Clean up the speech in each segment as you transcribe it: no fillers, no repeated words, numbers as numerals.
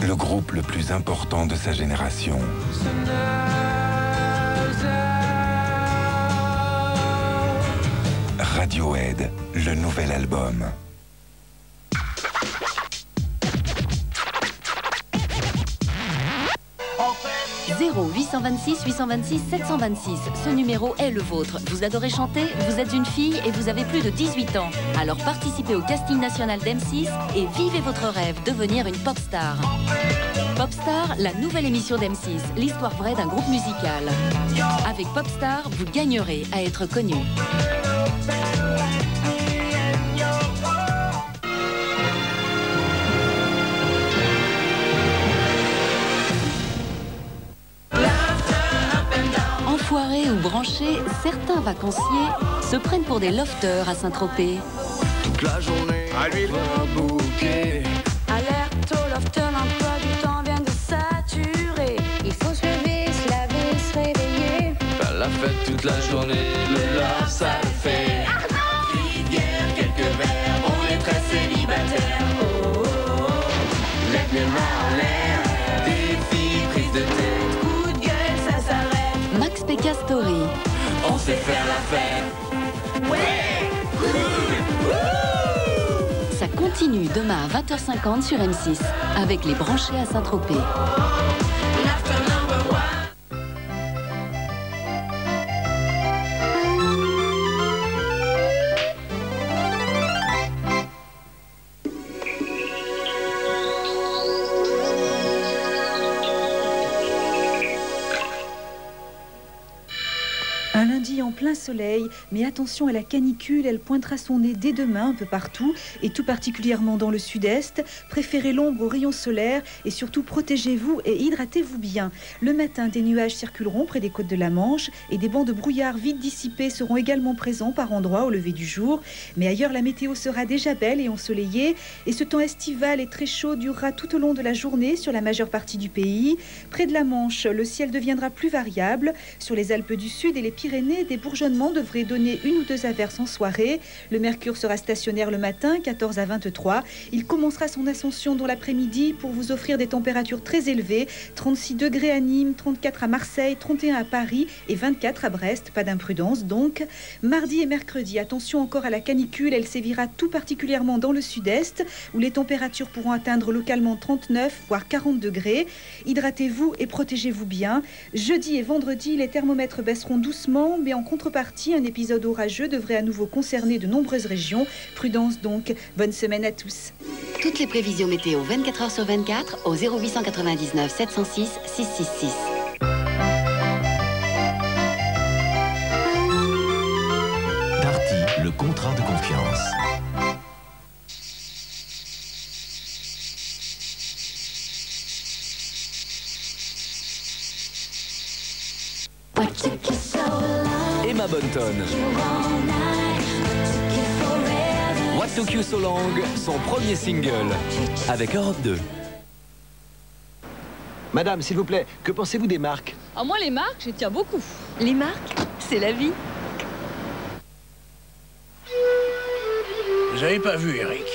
le groupe le plus important de sa génération. Radiohead, le nouvel album. « 0826 826 726. Ce numéro est le vôtre. Vous adorez chanter, vous êtes une fille et vous avez plus de 18 ans. Alors participez au casting national d'M6 et vivez votre rêve, devenir une pop star. Popstar, la nouvelle émission d'M6, l'histoire vraie d'un groupe musical. Avec Popstar, vous gagnerez à être connu. Enfoirés ou branchés, certains vacanciers se prennent pour des lofters à Saint-Tropez. Toute la journée, à l'huile bouquet. Alerte au lofter, l'emploi du temps vient de saturer. Il faut se lever, se laver, se réveiller. Faire la fête toute la journée, le love ça le fait. Petite bière, quelques verres, on est très célibataire. Oh, oh, oh. Lève les mains en l'air, défi, prise de tête, coup de gueule, ça s'arrête. Max Péca Story. On sait faire la fête. Ouais, cool, Ça continue demain à 20h50 sur M6 avec les branchés à Saint-Tropez. Un lundi en plein soleil, mais attention à la canicule, elle pointera son nez dès demain un peu partout, et tout particulièrement dans le sud-est. Préférez l'ombre aux rayons solaires et surtout protégez-vous et hydratez-vous bien. Le matin, des nuages circuleront près des côtes de la Manche et des bancs de brouillard vite dissipés seront également présents par endroits au lever du jour. Mais ailleurs, la météo sera déjà belle et ensoleillée, et ce temps estival et très chaud durera tout au long de la journée sur la majeure partie du pays. Près de la Manche, le ciel deviendra plus variable. Sur les Alpes du Sud et les Pyrénées, des bourgeonnements devraient donner une ou deux averses en soirée. Le mercure sera stationnaire le matin, 14 à 23. Il commencera son ascension dans l'après-midi pour vous offrir des températures très élevées. 36 degrés à Nîmes, 34 à Marseille, 31 à Paris et 24 à Brest. Pas d'imprudence donc. Mardi et mercredi, attention encore à la canicule. Elle sévira tout particulièrement dans le sud-est où les températures pourront atteindre localement 39 voire 40 degrés. Hydratez-vous et protégez-vous bien. Jeudi et vendredi, les thermomètres baisseront doucement, mais en contrepartie, un épisode orageux devrait à nouveau concerner de nombreuses régions. Prudence donc. Bonne semaine à tous. Toutes les prévisions météo 24 heures sur 24 au 0899 706 666. Darty, le contrat de confiance. Emma Bunton. What Took You So Long, son premier single, avec Europe 2. Madame, s'il vous plaît, que pensez-vous des marques? Ah, moi, les marques, j'y tiens beaucoup. Les marques, c'est la vie. Vous avez pas vu Eric?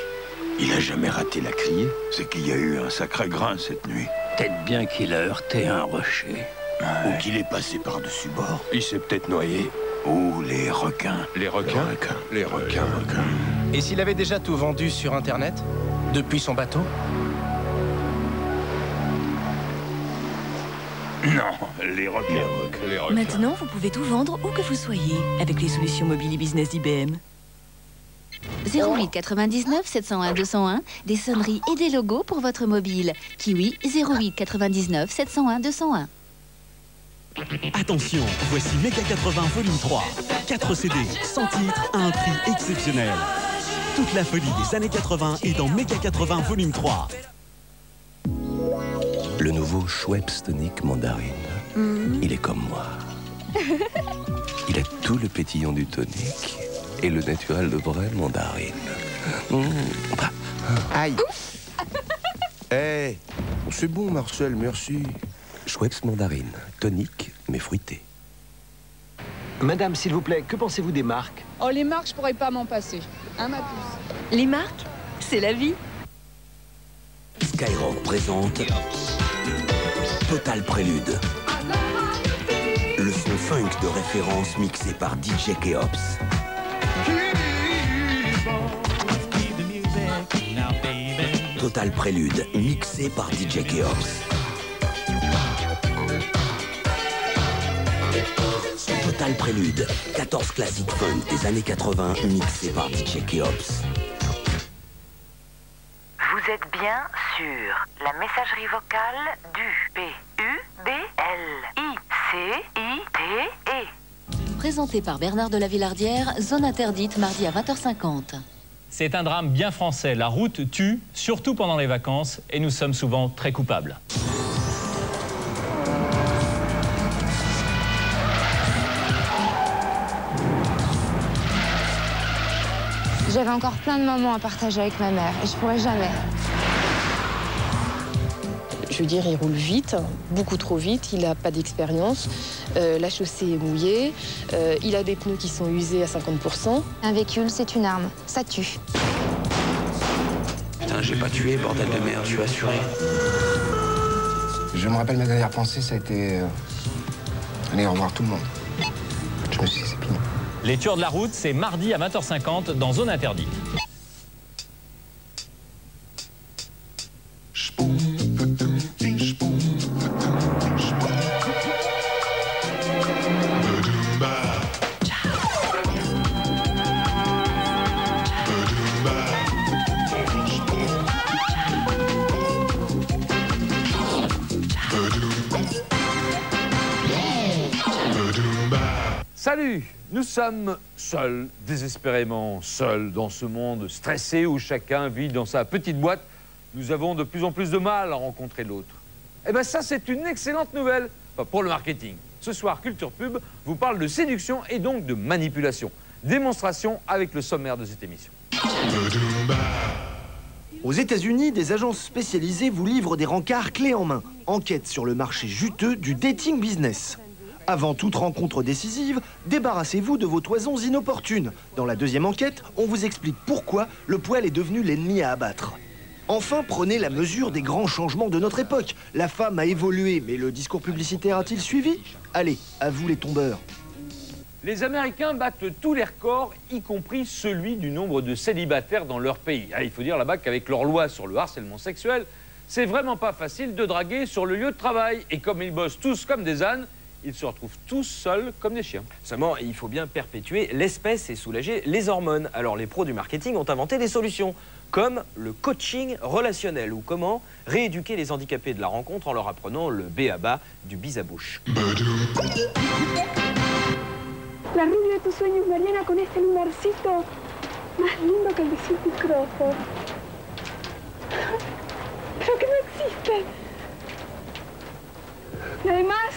Il a jamais raté la criée. C'est qu'il y a eu un sacré grain cette nuit. Peut-être bien qu'il a heurté un rocher. Ouais. Ou qu'il est passé par-dessus bord. Il s'est peut-être noyé. Ou les requins. Les requins? Les requins. Et s'il avait déjà tout vendu sur Internet? Depuis son bateau? Non, les requins. Les requins. Maintenant, vous pouvez tout vendre où que vous soyez avec les solutions mobiles et business d'IBM. 08 99 701 201, des sonneries et des logos pour votre mobile. Kiwi 08 99 701 201. Attention, voici Méga 80 volume 3. 4 CD, 100 titres à un prix exceptionnel. Toute la folie des années 80 est dans Méga 80 volume 3. Le nouveau Schweppes Tonic Mandarine. Il est comme moi. Il a tout le pétillant du tonic et le naturel de vraie mandarine. Aïe. C'est bon, Marcel, merci. Schweppes Mandarine, tonique mais fruité. Madame, s'il vous plaît, que pensez-vous des marques? Oh, les marques, je pourrais pas m'en passer. Hein, ma puce? Les marques, c'est la vie. Skyrock présente Total Prélude. Le son funk de référence mixé par DJ Keops. Total Prélude, mixé par DJ Keops. Total Prélude, 14 classiques funk des années 80, mixés par DJ Keops. Vous êtes bien sur la messagerie vocale du PUBLICITE. Présenté par Bernard de la Villardière, Zone interdite, mardi à 20h50. C'est un drame bien français. La route tue, surtout pendant les vacances, et nous sommes souvent très coupables. J'avais encore plein de moments à partager avec ma mère et je pourrais jamais. Je veux dire, il roule vite, beaucoup trop vite, il n'a pas d'expérience, la chaussée est mouillée, il a des pneus qui sont usés à 50%. Un véhicule, c'est une arme, ça tue. Putain, j'ai pas tué, bordel de merde, je suis assuré. Je me rappelle, ma dernière pensée, ça a été... aller revoir tout le monde. Je me suis dit, c'est fini. Les tueurs de la route, c'est mardi à 20h50 dans Zone interdite. Salut! Nous sommes seuls, désespérément seuls, dans ce monde stressé où chacun vit dans sa petite boîte. Nous avons de plus en plus de mal à rencontrer l'autre. Eh bien ça, c'est une excellente nouvelle pour le marketing. Ce soir, Culture Pub vous parle de séduction et donc de manipulation. Démonstration avec le sommaire de cette émission. Aux États-Unis, des agences spécialisées vous livrent des rencarts clés en main. Enquête sur le marché juteux du dating business. Avant toute rencontre décisive, débarrassez-vous de vos toisons inopportunes. Dans la deuxième enquête, on vous explique pourquoi le poil est devenu l'ennemi à abattre. Enfin, prenez la mesure des grands changements de notre époque. La femme a évolué, mais le discours publicitaire a-t-il suivi? Allez, à vous les tombeurs. Les Américains battent tous les records, y compris celui du nombre de célibataires dans leur pays. Ah, il faut dire là-bas qu'avec leur loi sur le harcèlement sexuel, c'est vraiment pas facile de draguer sur le lieu de travail. Et comme ils bossent tous comme des ânes, ils se retrouvent tous seuls comme des chiens. Seulement, il faut bien perpétuer l'espèce et soulager les hormones. Alors les pros du marketing ont inventé des solutions, comme le coaching relationnel, ou comment rééduquer les handicapés de la rencontre en leur apprenant le b.a.-ba du bis à bouche. La rubia de tus sueños, Mariana, con este lunarcito más lindo que el de Cindy Crawford. Pero que no existe. Y además,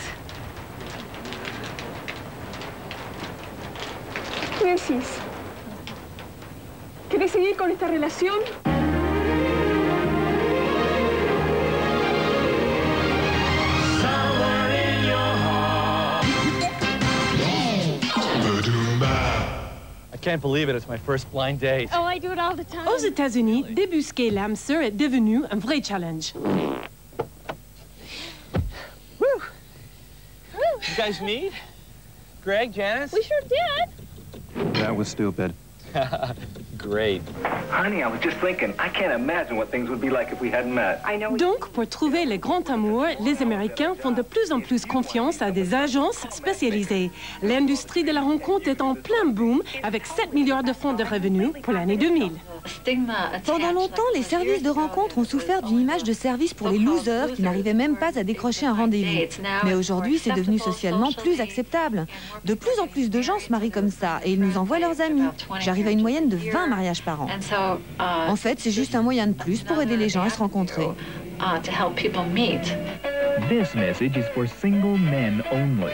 ¿qué decís? ¿Querés seguir con esta relación? I can't believe it, it's my first blind date. Oh, I do it all the time. Aux États-Unis, débusquer l'âme sœur est devenu un vrai challenge. You guys meet? Greg, Janice? We sure did. That was stupid. Great. Honey, I was just thinking, I can't imagine what things would be like if we hadn't met. Donc, pour trouver le grand amour, les Américains font de plus en plus confiance à des agences spécialisées. L'industrie de la rencontre est en plein boom, avec 7 milliards de francs de revenus pour l'année 2000. Pendant longtemps, les services de rencontre ont souffert d'une image de service pour les losers qui n'arrivaient même pas à décrocher un rendez-vous. Mais aujourd'hui, c'est devenu socialement plus acceptable. De plus en plus de gens se marient comme ça et ils nous envoient leurs amis. J'arrive à une moyenne de 20 mariages par an. En fait, c'est juste un moyen de plus pour aider les gens à se rencontrer. This message is for single men only.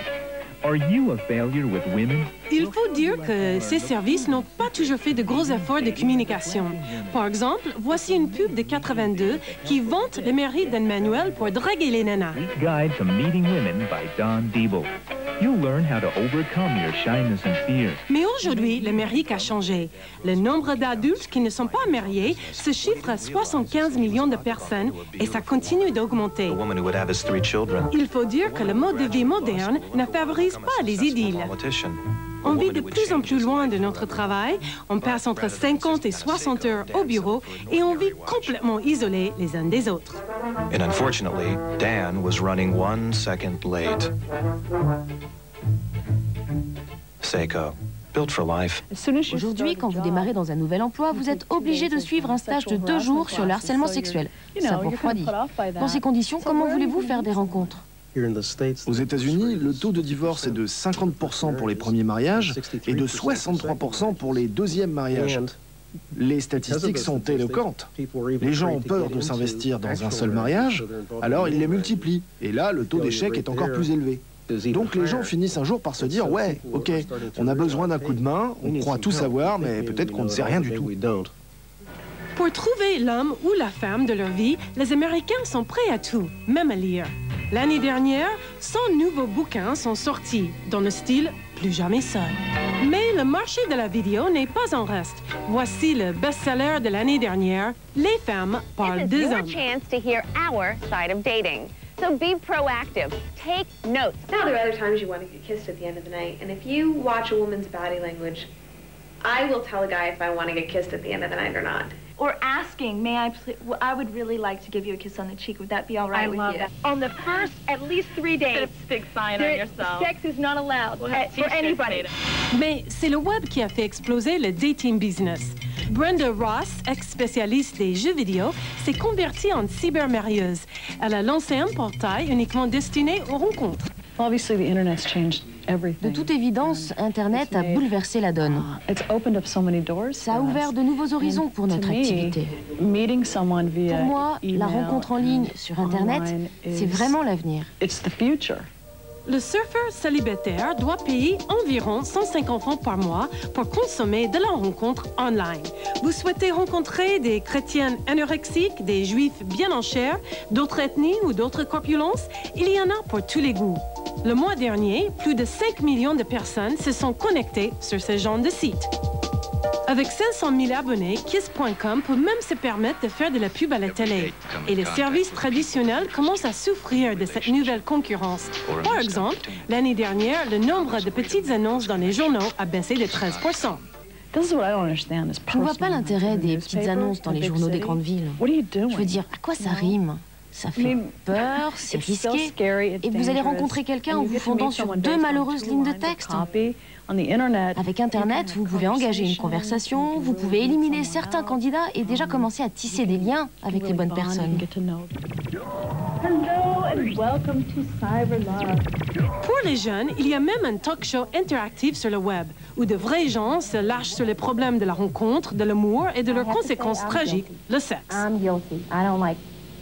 Are you a failure with women? Il faut dire que ces services n'ont pas toujours fait de gros efforts de communication. Par exemple, voici une pub de 82 qui vante le mérite d'un manuel pour draguer les nanas. Guide to Meeting Women by Don Debo. You'll learn how to overcome your shyness and fear. Mais aujourd'hui, l'Amérique a changé. Le nombre d'adultes qui ne sont pas mariés se chiffre à 75 millions de personnes et ça continue d'augmenter. Il faut dire que le mode de vie moderne ne favorise pas les idylles. On vit de plus en plus loin de notre travail, on passe entre 50 et 60 heures au bureau et on vit complètement isolés les uns des autres. And unfortunately, Dan was running 1 second late. Seiko, built for life. Aujourd'hui, quand vous démarrez dans un nouvel emploi, vous êtes obligé de suivre un stage de 2 jours sur le harcèlement sexuel. Ça vous refroidit. Dans ces conditions, comment voulez-vous faire des rencontres ? Aux États-Unis, le taux de divorce est de 50% pour les premiers mariages et de 63% pour les deuxièmes mariages. Les statistiques sont éloquentes. Les gens ont peur de s'investir dans un seul mariage, alors ils les multiplient. Et là, le taux d'échec est encore plus élevé. Donc les gens finissent un jour par se dire « Ouais, ok, on a besoin d'un coup de main, on croit tout savoir, mais peut-être qu'on ne sait rien du tout. » Pour trouver l'homme ou la femme de leur vie, les Américains sont prêts à tout, même à lire. L'année dernière, 100 nouveaux bouquins sont sortis, dans le style « Plus jamais seul ». Mais le marché de la vidéo n'est pas en reste. Voici le best-seller de l'année dernière, « Les femmes parlent des hommes ». So be proactive. Take notes. Now, there are other times you want to get kissed at the end of the night, and if you watch a woman's body language, I will tell a guy if I want to get kissed at the end of the night or not. Or asking, may I please, I would really like to give you a kiss on the cheek. Would that be all right with you? I love that. On the first, at least 3 days. Put a big sign on yourself. Sex is not allowed for anybody. Mais c'est le web qui a fait exploser le dating business. Brenda Ross, ex-spécialiste des jeux vidéo, s'est convertie en cybermarieuse. Elle a lancé un portail uniquement destiné aux rencontres. De toute évidence, Internet a bouleversé la donne. Ça a ouvert de nouveaux horizons pour notre activité. Pour moi, la rencontre en ligne sur Internet, c'est vraiment l'avenir. Le surfeur célibataire doit payer environ 150 francs par mois pour consommer de la rencontre online. Vous souhaitez rencontrer des chrétiennes anorexiques, des juifs bien en chair, d'autres ethnies ou d'autres corpulences? Il y en a pour tous les goûts. Le mois dernier, plus de 5 millions de personnes se sont connectées sur ce genre de site. Avec 500 000 abonnés, Kiss.com peut même se permettre de faire de la pub à la télé. Et les services traditionnels commencent à souffrir de cette nouvelle concurrence. Par exemple, l'année dernière, le nombre de petites annonces dans les journaux a baissé de 13%. Je ne vois pas l'intérêt des petites annonces dans les journaux des grandes villes. Je veux dire, à quoi ça rime? Ça fait peur, c'est risqué. Et vous allez rencontrer quelqu'un en vous fondant sur 2 malheureuses lignes de texte. Avec Internet, vous pouvez engager une conversation, vous pouvez éliminer certains candidats et déjà commencer à tisser des liens avec les bonnes personnes. Pour les jeunes, il y a même un talk show interactif sur le web, où de vrais gens se lâchent sur les problèmes de la rencontre, de l'amour et de leurs conséquences tragiques, le sexe.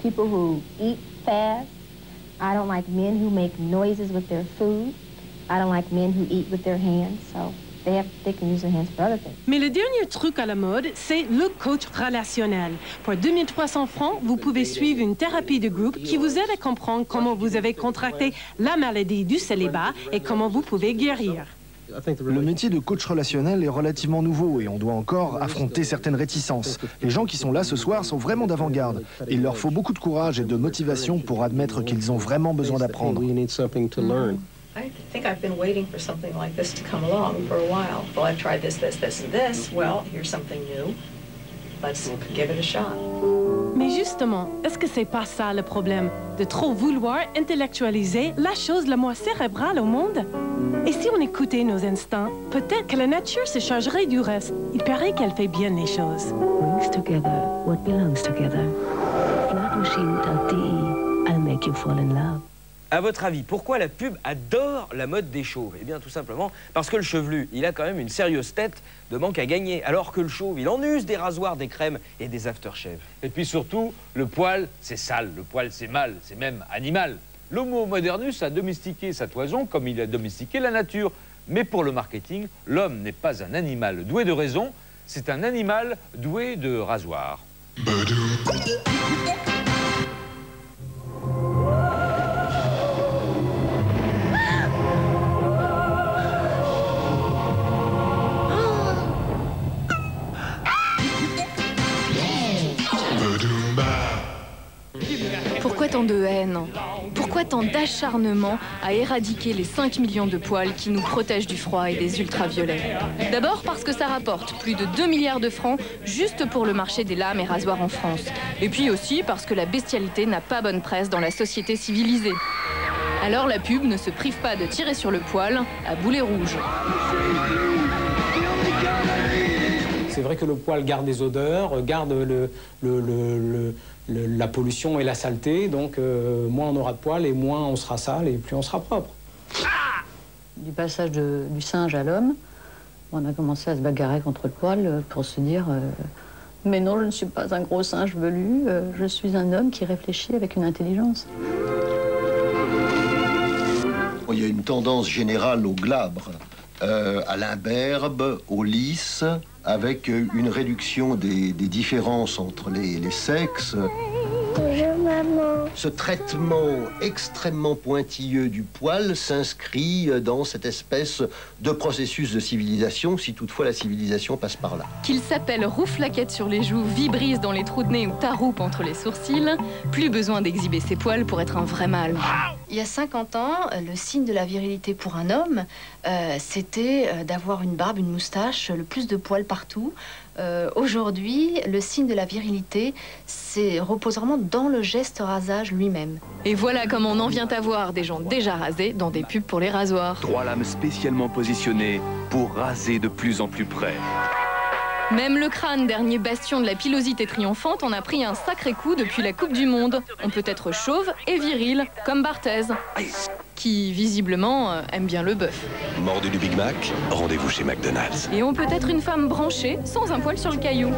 People who eat fast. I don't like men who make noises with their food. I don't like men who eat with their hands. So they can use their hands for other things. Mais le dernier truc à la mode, c'est le coach relationnel. Pour 2300 francs, vous pouvez suivre une thérapie de groupe qui vous aide à comprendre comment vous avez contracté la maladie du célibat et comment vous pouvez guérir. Le métier de coach relationnel est relativement nouveau et on doit encore affronter certaines réticences. Les gens qui sont là ce soir sont vraiment d'avant-garde. Il leur faut beaucoup de courage et de motivation pour admettre qu'ils ont vraiment besoin d'apprendre. I think I've been waiting for something like this to come along for a while. Well, I've tried this, and this. Well, here's something new. Let's give it a shot. Mais justement, est-ce que c'est pas ça le problème? De trop vouloir intellectualiser la chose la moins cérébrale au monde? Et si on écoutait nos instincts, peut-être que la nature se chargerait du reste. Il paraît qu'elle fait bien les choses. Brings together what belongs together. Flatmachine.de. I'll make you fall in love. À votre avis, pourquoi la pub adore la mode des chauves? Eh bien, tout simplement parce que le chevelu, il a quand même une sérieuse tête de manque à gagner, alors que le chauve, il en use des rasoirs, des crèmes et des aftershaves. Et puis surtout, le poil, c'est sale, le poil, c'est mal, c'est même animal. L'homo modernus a domestiqué sa toison comme il a domestiqué la nature. Mais pour le marketing, l'homme n'est pas un animal doué de raison, c'est un animal doué de rasoir. Pourquoi tant de haine? Pourquoi tant d'acharnement à éradiquer les 5 millions de poils qui nous protègent du froid et des ultraviolets? D'abord parce que ça rapporte plus de 2 milliards de francs juste pour le marché des lames et rasoirs en France. Et puis aussi parce que la bestialité n'a pas bonne presse dans la société civilisée. Alors la pub ne se prive pas de tirer sur le poil à boulet rouge. C'est vrai que le poil garde des odeurs, garde la pollution et la saleté, donc moins on aura de poils et moins on sera sale et plus on sera propre. Du passage du singe à l'homme, on a commencé à se bagarrer contre le poil pour se dire mais non, je ne suis pas un gros singe velu, je suis un homme qui réfléchit avec une intelligence. Il y a une tendance générale au glabre, à l'imberbe, au lisse, avec une réduction des différences entre les sexes. Bonjour maman. Ce traitement extrêmement pointilleux du poil s'inscrit dans cette espèce de processus de civilisation, si toutefois la civilisation passe par là. Qu'il s'appelle rouflaquette sur les joues, vibrise dans les trous de nez ou taroupe entre les sourcils, plus besoin d'exhiber ses poils pour être un vrai mâle. Il y a 50 ans, le signe de la virilité pour un homme, c'était d'avoir une barbe, une moustache, le plus de poils partout. Aujourd'hui, le signe de la virilité repose vraiment dans le geste rasage lui-même. Et voilà comment on en vient à voir des gens déjà rasés dans des pubs pour les rasoirs. 3 lames spécialement positionnées pour raser de plus en plus près. Même le crâne, dernier bastion de la pilosité triomphante, en a pris un sacré coup depuis la Coupe du Monde. On peut être chauve et viril, comme Barthez, qui, visiblement, aime bien le bœuf. Mordu du Big Mac, rendez-vous chez McDonald's. Et on peut être une femme branchée, sans un poil sur le caillou.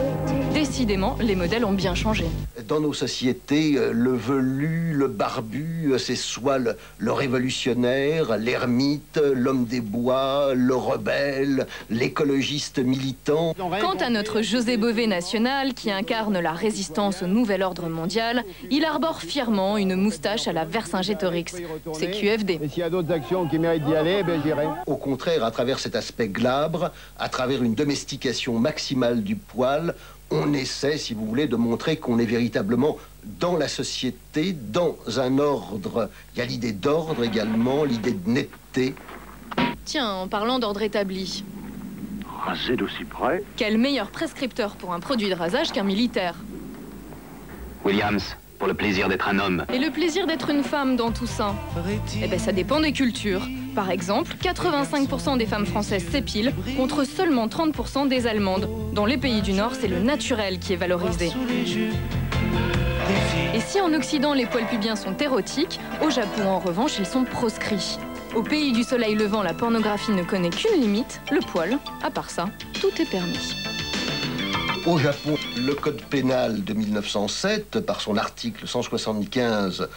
Décidément, les modèles ont bien changé. Dans nos sociétés, le velu, le barbu, c'est soit le révolutionnaire, l'ermite, l'homme des bois, le rebelle, l'écologiste militant. Quant à notre José Bové national, qui incarne la résistance au nouvel ordre mondial, il arbore fièrement une moustache à la Vercingétorix. C'est QFD. Et s'il y a d'autres actions qui méritent d'y aller, ben j'irai. Au contraire, à travers cet aspect glabre, à travers une domestication maximale du poil, on essaie, si vous voulez, de montrer qu'on est véritablement dans la société, dans un ordre. Il y a l'idée d'ordre également, l'idée de netteté. Tiens, en parlant d'ordre établi. Raser d'aussi près. Quel meilleur prescripteur pour un produit de rasage qu'un militaire? Williams, pour le plaisir d'être un homme. Et le plaisir d'être une femme dans tout ça? Eh ben, ça dépend des cultures. Par exemple, 85% des femmes françaises s'épilent, contre seulement 30% des Allemandes. Dans les pays du Nord, c'est le naturel qui est valorisé. Et si en Occident, les poils pubiens sont érotiques, au Japon, en revanche, ils sont proscrits. Au pays du soleil levant, la pornographie ne connaît qu'une limite, le poil. À part ça, tout est permis. Au Japon, le code pénal de 1907, par son article 175,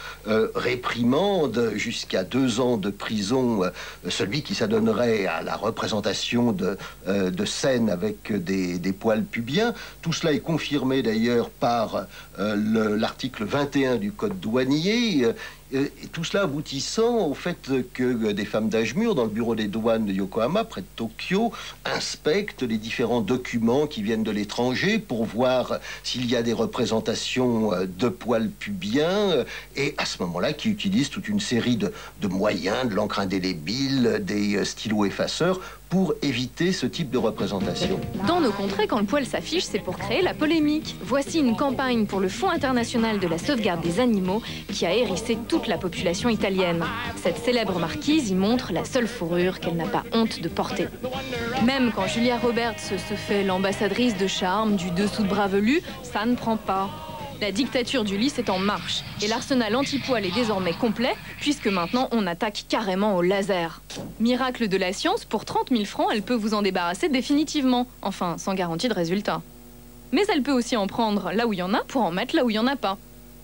réprimande jusqu'à 2 ans de prison celui qui s'adonnerait à la représentation de scènes avec des poils pubiens. Tout cela est confirmé d'ailleurs par l'article 21 du code douanier. Et tout cela aboutissant au fait que des femmes d'âge mûr, dans le bureau des douanes de Yokohama, près de Tokyo, inspectent les différents documents qui viennent de l'étranger pour voir s'il y a des représentations de poils pubiens, et à ce moment-là, qui utilisent toute une série de moyens, de l'encre indélébile, des stylos effaceurs, pour éviter ce type de représentation. Dans nos contrées, quand le poil s'affiche, c'est pour créer la polémique. Voici une campagne pour le Fonds international de la sauvegarde des animaux qui a hérissé toute la population italienne. Cette célèbre marquise y montre la seule fourrure qu'elle n'a pas honte de porter. Même quand Julia Roberts se fait l'ambassadrice de charme du dessous de bras velu, ça ne prend pas. La dictature du lys est en marche et l'arsenal anti-poil est désormais complet puisque maintenant on attaque carrément au laser. Miracle de la science, pour 30 000 francs, elle peut vous en débarrasser définitivement, enfin sans garantie de résultat. Mais elle peut aussi en prendre là où il y en a pour en mettre là où il n'y en a pas.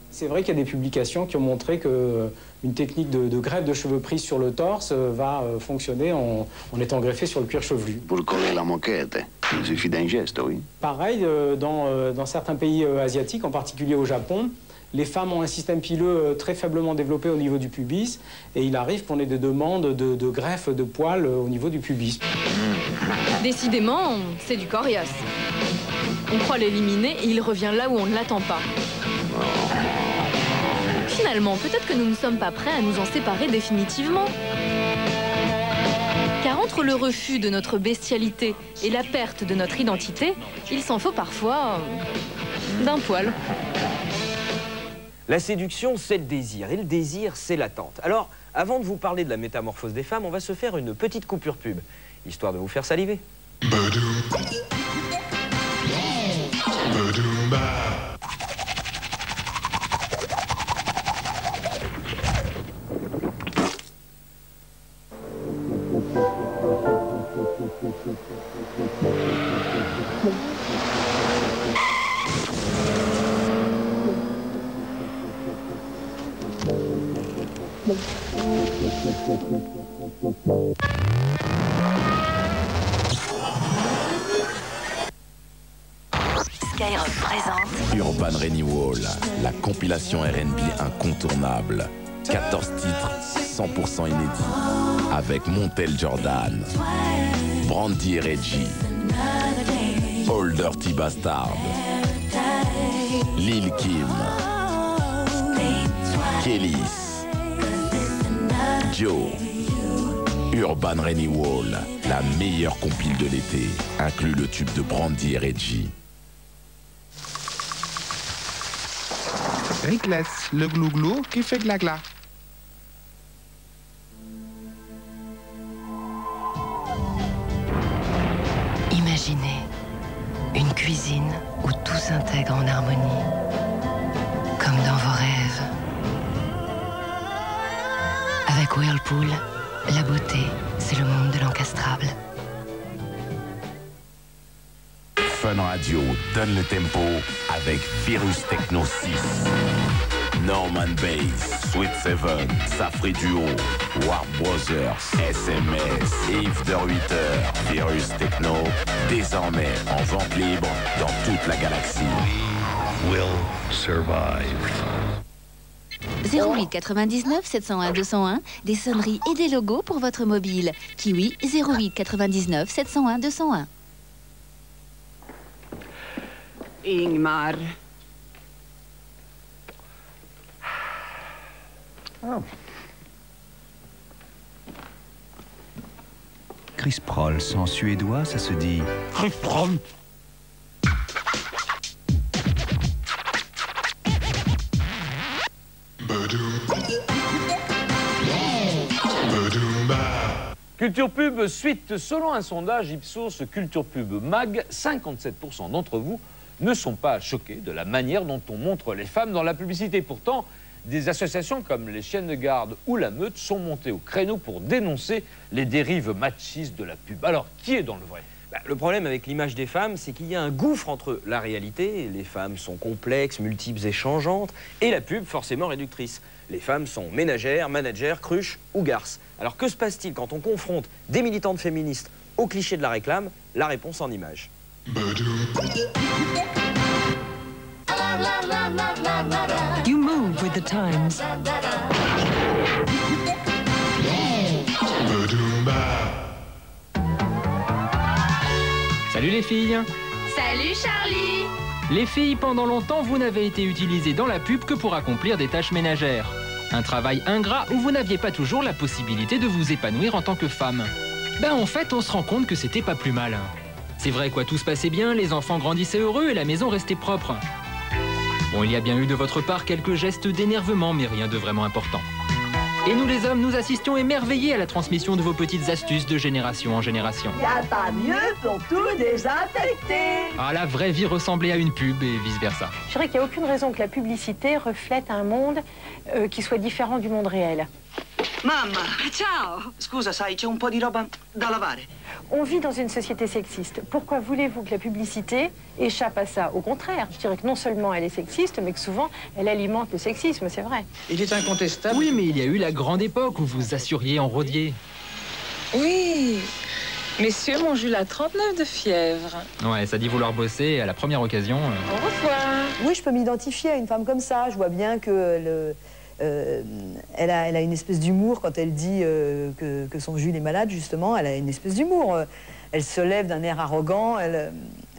C'est vrai qu'il y a des publications qui ont montré qu'une technique de greffe de cheveux pris sur le torse va fonctionner en étant greffé sur le cuir chevelu. Pour coller la moquette, il suffit d'un geste, oui. Pareil, dans certains pays asiatiques, en particulier au Japon, les femmes ont un système pileux très faiblement développé au niveau du pubis et il arrive qu'on ait des demandes de greffe de poils au niveau du pubis. Décidément, c'est du coriace. On croit l'éliminer et il revient là où on ne l'attend pas. Finalement, peut-être que nous ne sommes pas prêts à nous en séparer définitivement. Car entre le refus de notre bestialité et la perte de notre identité, il s'en faut parfois d'un poil. La séduction, c'est le désir, et le désir, c'est l'attente. Alors, avant de vous parler de la métamorphose des femmes, on va se faire une petite coupure pub, histoire de vous faire saliver. Skyrock présente Urban Renewal, la compilation R&B incontournable. 14 titres 100% inédits avec Montel Jordan, Brandy et Reggie, Old Dirty Bastard, Lil Kim, Kelis, Joe. Urban Renewal, la meilleure compile de l'été, inclut le tube de Brandy et Reggie. Rickless, le glou-glou qui fait gla-gla. Imaginez une cuisine où tout s'intègre en harmonie, comme dans vos rêves. Avec Whirlpool, la beauté, c'est le monde de l'encastrable. Fun Radio donne le tempo avec Virus Techno 6. Norman Bass, Sweet Seven, Safri Duo, Warp Brothers, SMS, Yves de 8h, Virus Techno, désormais en vente libre dans toute la galaxie. We will survive. 08 99 701 201, des sonneries et des logos pour votre mobile. Kiwi 08 99 701 201. Ingmar. Oh. Chris Prolls, en suédois, ça se dit Chris Prolls. Culture Pub, suite. Selon un sondage Ipsos Culture Pub Mag, 57% d'entre vous ne sont pas choqués de la manière dont on montre les femmes dans la publicité. Pourtant, des associations comme les Chiennes de Garde ou la Meute sont montées au créneau pour dénoncer les dérives machistes de la pub. Alors, qui est dans le vrai ? Le problème avec l'image des femmes, c'est qu'il y a un gouffre entre la réalité, les femmes sont complexes, multiples et changeantes, et la pub forcément réductrice. Les femmes sont ménagères, managères, cruches ou garces. Alors que se passe-t-il quand on confronte des militantes féministes aux clichés de la réclame? La réponse en images. You move with the times. Salut les filles. Salut Charlie. Les filles, pendant longtemps, vous n'avez été utilisées dans la pub que pour accomplir des tâches ménagères. Un travail ingrat où vous n'aviez pas toujours la possibilité de vous épanouir en tant que femme. Ben en fait, on se rend compte que c'était pas plus mal. C'est vrai quoi, tout se passait bien, les enfants grandissaient heureux et la maison restait propre. Bon, il y a bien eu de votre part quelques gestes d'énervement, mais rien de vraiment important. Et nous les hommes, nous assistions émerveillés à la transmission de vos petites astuces de génération en génération. Y a pas mieux pour tout désinfecter. Ah, la vraie vie ressemblait à une pub et vice-versa. Je dirais qu'il n'y a aucune raison que la publicité reflète un monde qui soit différent du monde réel. Mamma, ciao. Scusa, sai, c'è un po' di roba da lavare. On vit dans une société sexiste. Pourquoi voulez-vous que la publicité échappe à ça? Au contraire, je dirais que non seulement elle est sexiste, mais que souvent, elle alimente le sexisme, c'est vrai. Il est incontestable. Oui, mais il y a eu la grande époque où vous assuriez en rodier. Oui, messieurs m'ont eu la 39 de fièvre. Ouais, ça dit vouloir bosser à la première occasion. Au revoir. Oui, je peux m'identifier à une femme comme ça. Je vois bien que elle a une espèce d'humour quand elle dit que son Jules est malade, justement. Elle a une espèce d'humour. Elle se lève d'un air arrogant.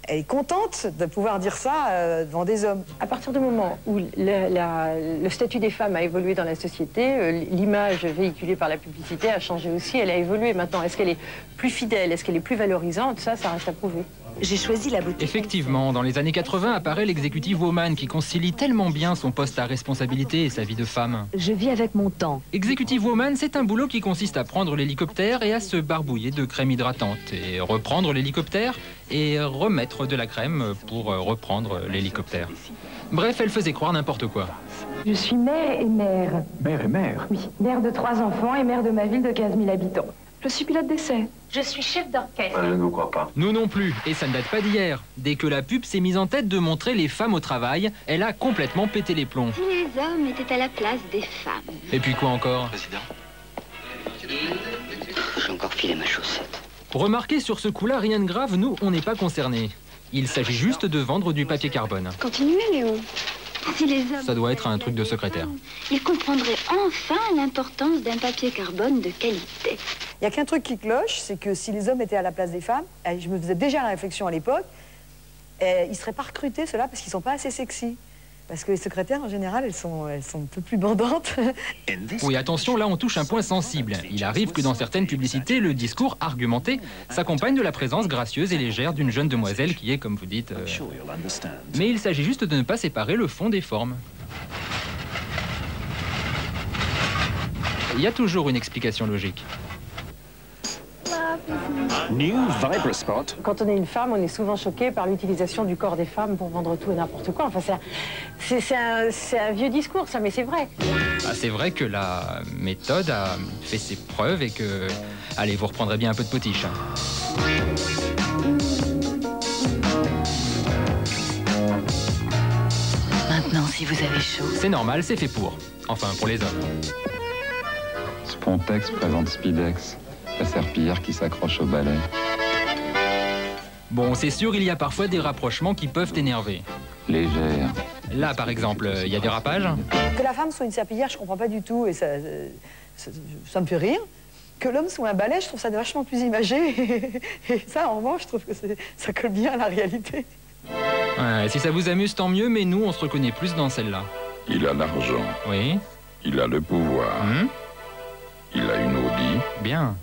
elle est contente de pouvoir dire ça devant des hommes. À partir du moment où le statut des femmes a évolué dans la société, l'image véhiculée par la publicité a changé aussi, elle a évolué maintenant. Est-ce qu'elle est plus fidèle, est-ce qu'elle est plus valorisante? Ça reste à prouver. J'ai choisi la beauté. Effectivement, dans les années 80 apparaît l'executive woman qui concilie tellement bien son poste à responsabilité et sa vie de femme. Je vis avec mon temps. Executive woman, c'est un boulot qui consiste à prendre l'hélicoptère et à se barbouiller de crème hydratante, et reprendre l'hélicoptère et remettre de la crème pour reprendre l'hélicoptère. Bref, elle faisait croire n'importe quoi. Je suis mère et mère. Mère et mère? Oui, mère de 3 enfants et mère de ma ville de 15 000 habitants. Je suis pilote d'essai. Je suis chef d'orchestre. Je ne crois pas. Nous non plus, et ça ne date pas d'hier. Dès que la pub s'est mise en tête de montrer les femmes au travail, elle a complètement pété les plombs. Si les hommes étaient à la place des femmes. Et puis quoi encore? Président. J'ai encore filé ma chaussette. Remarquez, sur ce coup-là, rien de grave, nous, on n'est pas concernés. Il s'agit juste de vendre du papier carbone. Continuez, Léo. Si les hommes... Ça doit être un truc de secrétaire. Ils comprendraient enfin l'importance d'un papier carbone de qualité. Il n'y a qu'un truc qui cloche, c'est que si les hommes étaient à la place des femmes, je me faisais déjà la réflexion à l'époque, ils ne seraient pas recrutés, ceux-là, parce qu'ils ne sont pas assez sexy. Parce que les secrétaires, en général, elles sont un peu plus bandantes. Oui, attention, là, on touche un point sensible. Il arrive que dans certaines publicités, le discours argumenté s'accompagne de la présence gracieuse et légère d'une jeune demoiselle qui est, comme vous dites... Mais il s'agit juste de ne pas séparer le fond des formes. Il y a toujours une explication logique. Quand on est une femme, on est souvent choqué par l'utilisation du corps des femmes pour vendre tout et n'importe quoi. Enfin, c'est un vieux discours, ça, mais c'est vrai. Ah, c'est vrai que la méthode a fait ses preuves et que... Allez, vous reprendrez bien un peu de potiche. Maintenant, si vous avez chaud... C'est normal, c'est fait pour. Enfin, pour les hommes. Spontex présente Speedex, la serpillière qui s'accroche au balai. Bon, c'est sûr, il y a parfois des rapprochements qui peuvent énerver. Légère. Là, par exemple, il y a des rapages. Que la femme soit une serpillière, je comprends pas du tout, et ça me fait rire. Que l'homme soit un balai, je trouve ça vachement plus imagé. Et ça, en revanche, je trouve que ça colle bien à la réalité. Ouais, si ça vous amuse, tant mieux, mais nous, on se reconnaît plus dans celle-là. Il a l'argent. Oui. Il a le pouvoir. Il a une Audi. Bien.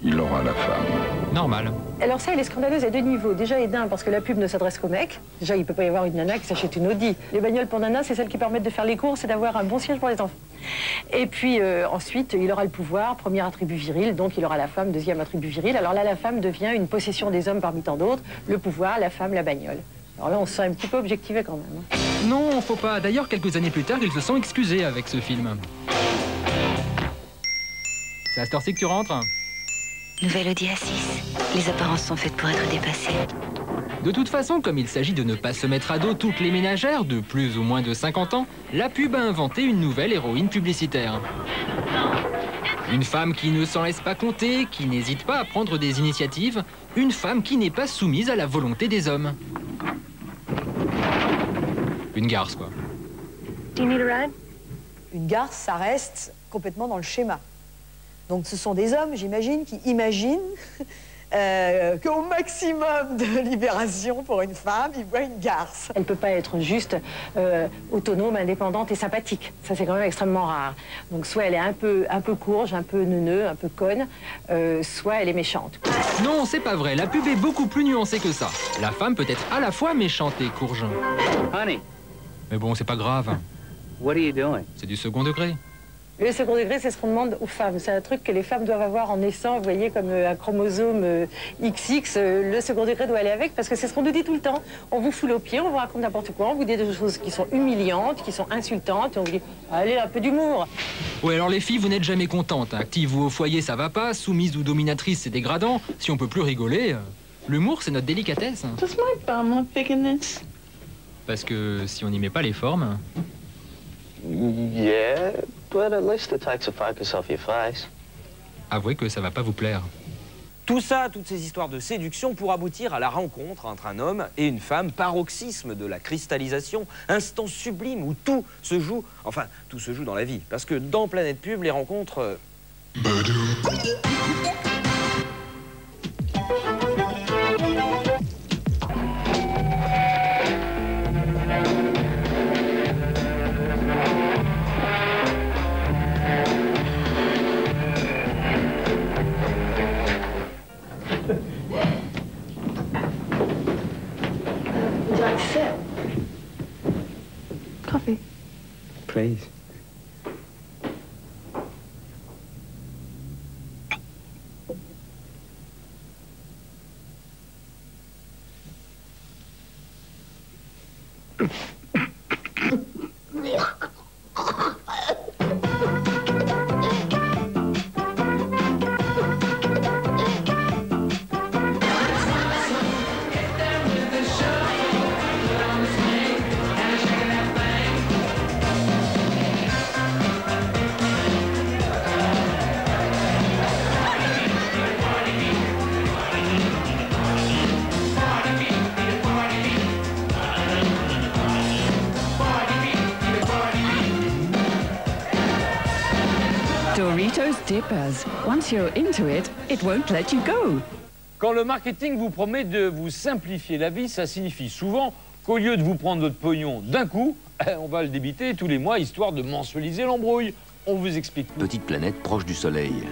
Il aura la femme. Normal. Alors ça, elle est scandaleuse à 2 niveaux. Déjà, elle est dingue parce que la pub ne s'adresse qu'aux mecs. Déjà, il ne peut pas y avoir une nana qui s'achète une Audi. Les bagnoles pour nana, c'est celles qui permettent de faire les courses et d'avoir un bon siège pour les enfants. Et puis ensuite, il aura le pouvoir, premier attribut viril, donc il aura la femme, deuxième attribut viril. Alors là, la femme devient une possession des hommes parmi tant d'autres. Le pouvoir, la femme, la bagnole. Alors là, on se sent un petit peu objectivé quand même. Non, faut pas. D'ailleurs, quelques années plus tard, ils se sont excusés avec ce film. C'est à cette heure-ci que tu rentres? Nouvelle Audi A6. Les apparences sont faites pour être dépassées. De toute façon, comme il s'agit de ne pas se mettre à dos toutes les ménagères de plus ou moins de 50 ans, la pub a inventé une nouvelle héroïne publicitaire. Une femme qui ne s'en laisse pas compter, qui n'hésite pas à prendre des initiatives, une femme qui n'est pas soumise à la volonté des hommes. Une garce, quoi. Une garce, ça reste complètement dans le schéma. Donc ce sont des hommes, j'imagine, qui imaginent qu'au maximum de libération pour une femme, ils voient une garce. Elle ne peut pas être juste autonome, indépendante et sympathique. Ça, c'est quand même extrêmement rare. Donc soit elle est un peu courge, un peu neuneux, un peu conne, soit elle est méchante. Non, c'est pas vrai. La pub est beaucoup plus nuancée que ça. La femme peut être à la fois méchante et courge. Honey. Mais bon, c'est pas grave. What are you doing? C'est du second degré. Le second degré, c'est ce qu'on demande aux femmes. C'est un truc que les femmes doivent avoir en naissant, vous voyez, comme un chromosome XX. Le second degré doit aller avec, parce que c'est ce qu'on nous dit tout le temps. On vous foule aux pieds, on vous raconte n'importe quoi, on vous dit des choses qui sont humiliantes, qui sont insultantes, et on vous dit, allez, un peu d'humour. Oui, alors les filles, vous n'êtes jamais contentes. Active ou au foyer, ça va pas. Soumise ou dominatrice, c'est dégradant. Si on peut plus rigoler, l'humour, c'est notre délicatesse. Does my bum look big in this? Parce que si on n'y met pas les formes... Yeah, but at least the takes a focus off your face. Avouez que ça va pas vous plaire. Tout ça, toutes ces histoires de séduction pour aboutir à la rencontre entre un homme et une femme, paroxysme de la cristallisation, instant sublime où tout se joue, enfin, tout se joue dans la vie. Parce que dans Planète Pub, les rencontres... please. Doritos Dippers. Once you're into it, it won't let you go. Quand le marketing vous promet de vous simplifier la vie, ça signifie souvent qu'au lieu de vous prendre votre pognon d'un coup, on va le débiter tous les mois, histoire de mensualiser l'embrouille. On vous explique. Petite planète proche du Soleil.